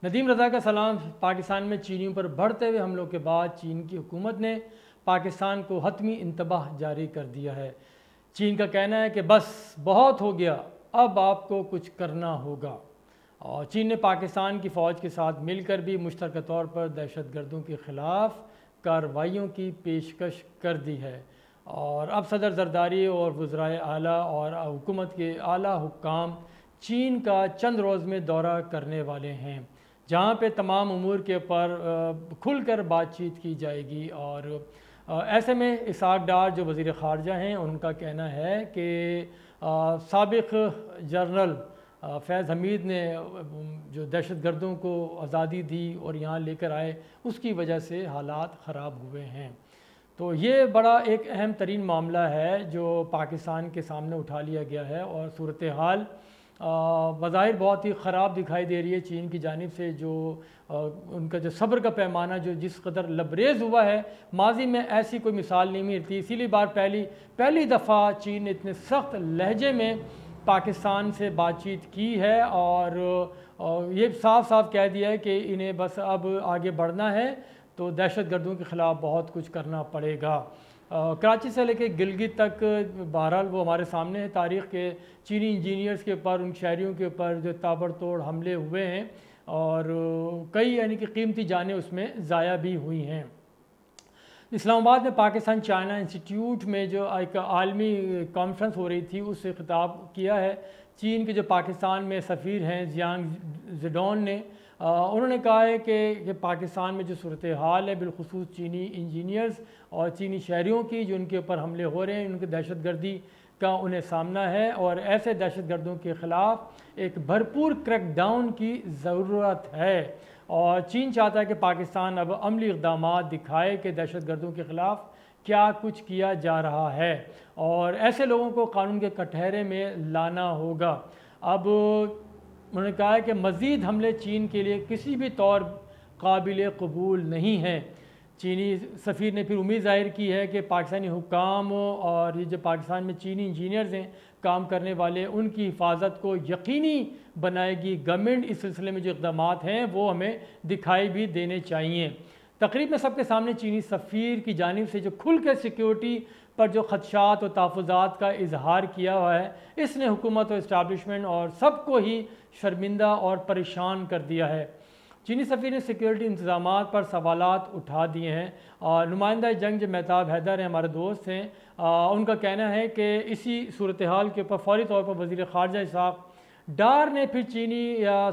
ندیم رضا کا سلام۔ پاکستان میں چینیوں پر بڑھتے ہوئے حملوں کے بعد چین کی حکومت نے پاکستان کو حتمی انتباہ جاری کر دیا ہے۔ چین کا کہنا ہے کہ بس بہت ہو گیا، اب آپ کو کچھ کرنا ہوگا، اور چین نے پاکستان کی فوج کے ساتھ مل کر بھی مشترکہ طور پر دہشت گردوں کے خلاف کارروائیوں کی پیشکش کر دی ہے۔ اور اب صدر زرداری اور وزرائے اعلیٰ اور حکومت کے اعلیٰ حکام چین کا چند روز میں دورہ کرنے والے ہیں، جہاں پہ تمام امور کے اوپر کھل کر بات چیت کی جائے گی۔ اور ایسے میں اسحاق ڈار جو وزیر خارجہ ہیں، ان کا کہنا ہے کہ سابق جنرل فیض حمید نے جو دہشت گردوں کو آزادی دی اور یہاں لے کر آئے، اس کی وجہ سے حالات خراب ہوئے ہیں۔ تو یہ بڑا ایک اہم ترین معاملہ ہے جو پاکستان کے سامنے اٹھا لیا گیا ہے، اور صورتحال بظاہر بہت ہی خراب دکھائی دے رہی ہے چین کی جانب سے۔ جو ان کا جو صبر کا پیمانہ جو جس قدر لبریز ہوا ہے، ماضی میں ایسی کوئی مثال نہیں ملتی۔ اسی لیے پہلی دفعہ چین نے اتنے سخت لہجے میں پاکستان سے بات چیت کی ہے، اور یہ صاف صاف کہہ دیا ہے کہ انہیں بس اب آگے بڑھنا ہے تو دہشت گردوں کے خلاف بہت کچھ کرنا پڑے گا۔ کراچی سے لے کے گلگت تک بہرحال وہ ہمارے سامنے ہے تاریخ کے چینی انجینئرز کے اوپر، ان شہریوں کے اوپر جو تابڑ توڑ حملے ہوئے ہیں، اور کئی یعنی کہ قیمتی جانیں اس میں ضائع بھی ہوئی ہیں۔ اسلام آباد میں پاکستان چائنا انسٹیٹیوٹ میں جو ایک عالمی کانفرنس ہو رہی تھی، اس سے خطاب کیا ہے چین کے جو پاکستان میں سفیر ہیں زیانگ زیڈون نے۔ انہوں نے کہا ہے کہ پاکستان میں جو صورتحال ہے، بالخصوص چینی انجینئرز اور چینی شہریوں کی جو ان کے اوپر حملے ہو رہے ہیں، ان کے دہشت گردی کا انہیں سامنا ہے، اور ایسے دہشت گردوں کے خلاف ایک بھرپور کریک ڈاؤن کی ضرورت ہے۔ اور چین چاہتا ہے کہ پاکستان اب عملی اقدامات دکھائے کہ دہشت گردوں کے خلاف کیا کچھ کیا جا رہا ہے، اور ایسے لوگوں کو قانون کے کٹہرے میں لانا ہوگا۔ اب انہوں نے کہا ہے کہ مزید حملے چین کے لیے کسی بھی طور قابل قبول نہیں ہیں۔ چینی سفیر نے پھر امید ظاہر کی ہے کہ پاکستانی حکام اور یہ جو پاکستان میں چینی انجینئرز ہیں کام کرنے والے، ان کی حفاظت کو یقینی بنائے گی۔ گورنمنٹ اس سلسلے میں جو اقدامات ہیں وہ ہمیں دکھائی بھی دینے چاہیے۔ تقریب میں سب کے سامنے چینی سفیر کی جانب سے جو کھل کے سیکیورٹی پر جو خدشات اور تحفظات کا اظہار کیا ہوا ہے، اس نے حکومت اور اسٹیبلشمنٹ اور سب کو ہی شرمندہ اور پریشان کر دیا ہے۔ چینی سفیر نے سیکیورٹی انتظامات پر سوالات اٹھا دیے ہیں، اور نمائندہ جنگ جو مہتاب حیدر ہیں، ہمارے دوست ہیں، ان کا کہنا ہے کہ اسی صورتحال کے اوپر فوری طور پر وزیر خارجہ اسحاق ڈار نے پھر چینی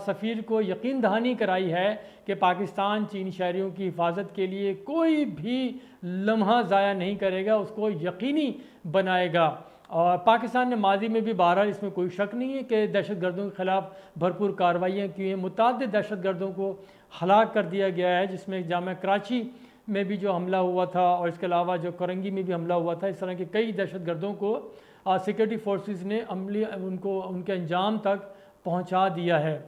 سفیر کو یقین دہانی کرائی ہے کہ پاکستان چینی شہریوں کی حفاظت کے لیے کوئی بھی لمحہ ضائع نہیں کرے گا، اس کو یقینی بنائے گا۔ اور پاکستان نے ماضی میں بھی بہرحال اس میں کوئی شک نہیں ہے کہ دہشت گردوں کے خلاف بھرپور کارروائیاں کی ہیں۔ متعدد دہشت گردوں کو ہلاک کر دیا گیا ہے، جس میں جامعہ کراچی میں بھی جو حملہ ہوا تھا، اور اس کے علاوہ جو کرنگی میں بھی حملہ ہوا تھا۔ اس طرح کے کئی دہشت گردوں کو سیکورٹی فورسز نے ان کے انجام تک پہنچا دیا ہے۔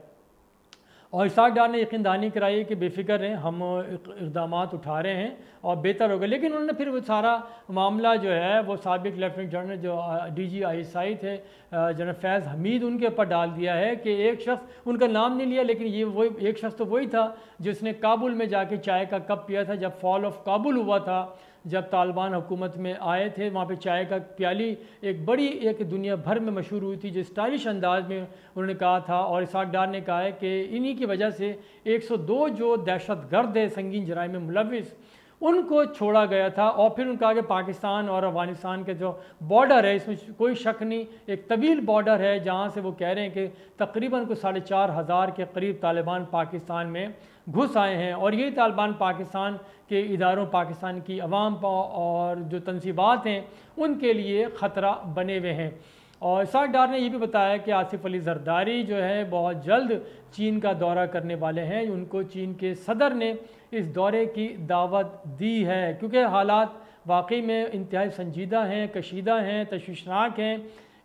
اور اسحاق ڈار نے یقین دہانی کرائی ہے کہ بے فکر رہیں، ہم اقدامات اٹھا رہے ہیں اور بہتر ہوگا۔ لیکن انہوں نے پھر وہ سارا معاملہ جو ہے وہ سابق لیفٹیننٹ جنرل جو D G I S I تھے جنرل فیض حمید، ان کے اوپر ڈال دیا ہے کہ ایک شخص، ان کا نام نہیں لیا، لیکن یہ وہ ایک شخص تو وہی تھا جس نے کابل میں جا کے چائے کا کپ پیا تھا جب فال آف کابل ہوا تھا، جب طالبان حکومت میں آئے تھے۔ وہاں پہ چائے کا پیالی ایک دنیا بھر میں مشہور ہوئی تھی، جو اسٹائلش انداز میں انہوں نے کہا تھا۔ اور اسحاق ڈار نے کہا ہے کہ انہی کی وجہ سے 102 جو دہشت گرد ہے سنگین جرائم میں ملوث، ان کو چھوڑا گیا تھا۔ اور پھر ان کہا کہ پاکستان اور افغانستان کے جو بارڈر ہے، اس میں کوئی شک نہیں، ایک طویل بارڈر ہے جہاں سے وہ کہہ رہے ہیں کہ تقریباً 4,500 کے قریب طالبان پاکستان میں گھس آئے ہیں، اور یہی طالبان پاکستان کے اداروں، پاکستان کی عوام اور جو تنصیبات ہیں ان کے لیے خطرہ بنے ہوئے ہیں۔ اور اسحاق ڈار نے یہ بھی بتایا کہ آصف علی زرداری جو ہے بہت جلد چین کا دورہ کرنے والے ہیں۔ ان کو چین کے صدر نے اس دورے کی دعوت دی ہے، کیونکہ حالات واقعی میں انتہائی سنجیدہ ہیں، کشیدہ ہیں، تشویشناک ہیں۔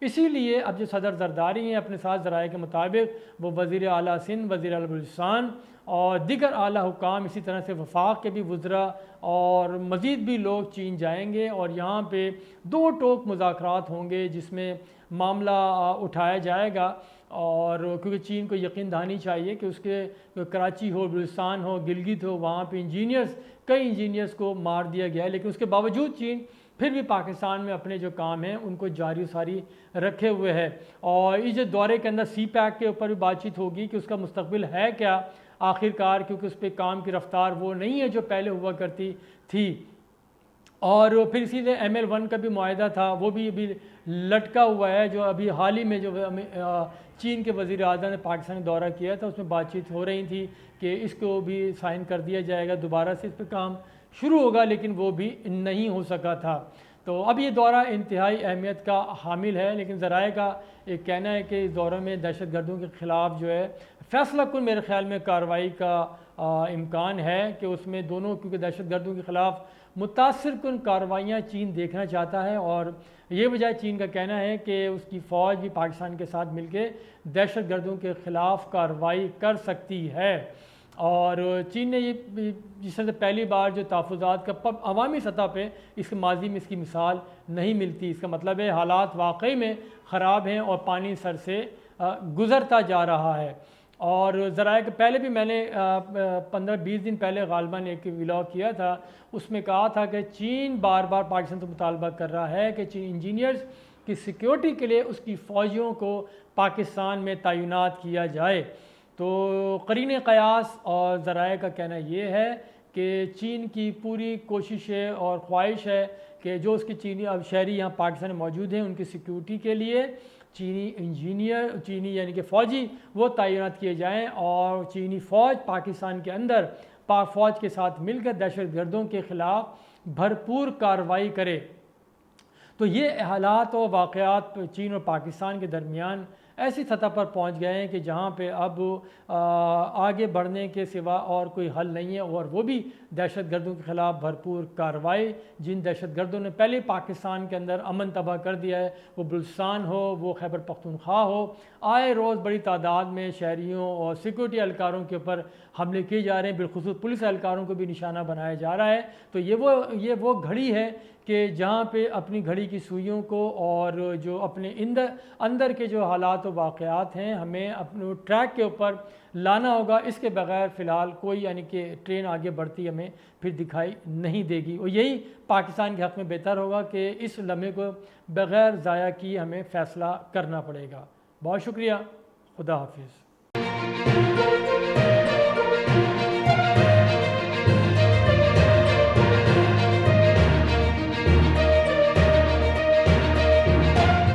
اسی لیے اب جو صدر زرداری ہیں، اپنے ساتھ ذرائع کے مطابق وہ وزیر اعلیٰ سندھ، وزیر اعلیٰ بلوچستان اور دیگر اعلیٰ حکام، اسی طرح سے وفاق کے بھی وزراء اور مزید بھی لوگ چین جائیں گے، اور یہاں پہ دو ٹوک مذاکرات ہوں گے جس میں معاملہ اٹھایا جائے گا اور کیونکہ چین کو یقین دہانی چاہیے کہ اس کے کراچی ہو، بلوچستان ہو، گلگت ہو، وہاں پہ کئی انجینئرز کو مار دیا گیا ہے، لیکن اس کے باوجود چین پھر بھی پاکستان میں اپنے جو کام ہیں ان کو جاری و ساری رکھے ہوئے ہے۔ اور اس دورے کے اندر سی پیک کے اوپر بھی بات چیت ہوگی کہ اس کا مستقبل ہے کیا آخر کار، کیونکہ اس پہ کام کی رفتار وہ نہیں ہے جو پہلے ہوا کرتی تھی۔ اور پھر اسی طرح ML1 کا بھی معاہدہ تھا، وہ بھی ابھی لٹکا ہوا ہے، جو ابھی حال ہی میں جو چین کے وزیر اعظم نے پاکستان دورہ کیا تھا اس میں بات چیت ہو رہی تھی کہ اس کو بھی سائن کر دیا جائے گا، دوبارہ سے اس پہ کام شروع ہوگا، لیکن وہ بھی نہیں ہو سکا تھا۔ تو اب یہ دورہ انتہائی اہمیت کا حامل ہے، لیکن ذرائع کا ایک کہنا ہے کہ اس دورے میں دہشت گردوں کے خلاف جو ہے فیصلہ کن میرے خیال میں کارروائی کا امکان ہے کہ اس میں دونوں، کیونکہ دہشت گردوں کے خلاف متاثر کن کارروائیاں چین دیکھنا چاہتا ہے، اور یہ وجہ چین کا کہنا ہے کہ اس کی فوج بھی پاکستان کے ساتھ مل کے دہشت گردوں کے خلاف کارروائی کر سکتی ہے۔ اور چین نے یہ جس طرح سے پہلی بار جو تحفظات کا عوامی سطح پہ اس کے ماضی میں اس کی مثال نہیں ملتی، اس کا مطلب ہے حالات واقعی میں خراب ہیں اور پانی سر سے گزرتا جا رہا ہے۔ اور ذرائع کے پہلے بھی میں نے 15-20 دن پہلے غالباً ایک ولاگ کیا تھا، اس میں کہا تھا کہ چین بار بار پاکستان سے مطالبہ کر رہا ہے کہ چین انجینئرز کی سیکیورٹی کے لیے اس کی فوجیوں کو پاکستان میں تعینات کیا جائے۔ تو قرین قیاس اور ذرائع کا کہنا یہ ہے کہ چین کی پوری کوشش ہے اور خواہش ہے کہ جو اس کے چینی اب شہری یہاں پاکستان میں موجود ہیں ان کی سیکیورٹی کے لیے چینی انجینئر، چینی یعنی کہ فوجی وہ تعینات کیے جائیں، اور چینی فوج پاکستان کے اندر پاک فوج کے ساتھ مل کر دہشت گردوں کے خلاف بھرپور کارروائی کرے۔ تو یہ حالات و واقعات چین اور پاکستان کے درمیان ایسی سطح پر پہنچ گئے ہیں کہ جہاں پہ اب آگے بڑھنے کے سوا اور کوئی حل نہیں ہے، اور وہ بھی دہشت گردوں کے خلاف بھرپور کارروائی۔ جن دہشت گردوں نے پہلے پاکستان کے اندر امن تباہ کر دیا ہے، وہ بلوچستان ہو، وہ خیبر پختونخوا ہو، آئے روز بڑی تعداد میں شہریوں اور سیکورٹی اہلکاروں کے اوپر حملے کیے جا رہے ہیں، بالخصوص پولیس اہلکاروں کو بھی نشانہ بنایا جا رہا ہے۔ تو یہ وہ گھڑی ہے کہ جہاں پہ اپنی گھڑی کی سوئیوں کو اور جو اپنے اندر کے جو حالات و واقعات ہیں ہمیں اپنے ٹریک کے اوپر لانا ہوگا۔ اس کے بغیر فی الحال کوئی یعنی کہ ٹرین آگے بڑھتی ہمیں پھر دکھائی نہیں دے گی، اور یہی پاکستان کے حق میں بہتر ہوگا کہ اس لمحے کو بغیر ضائع کیے ہمیں فیصلہ کرنا پڑے گا۔ بہت شکریہ، خدا حافظ۔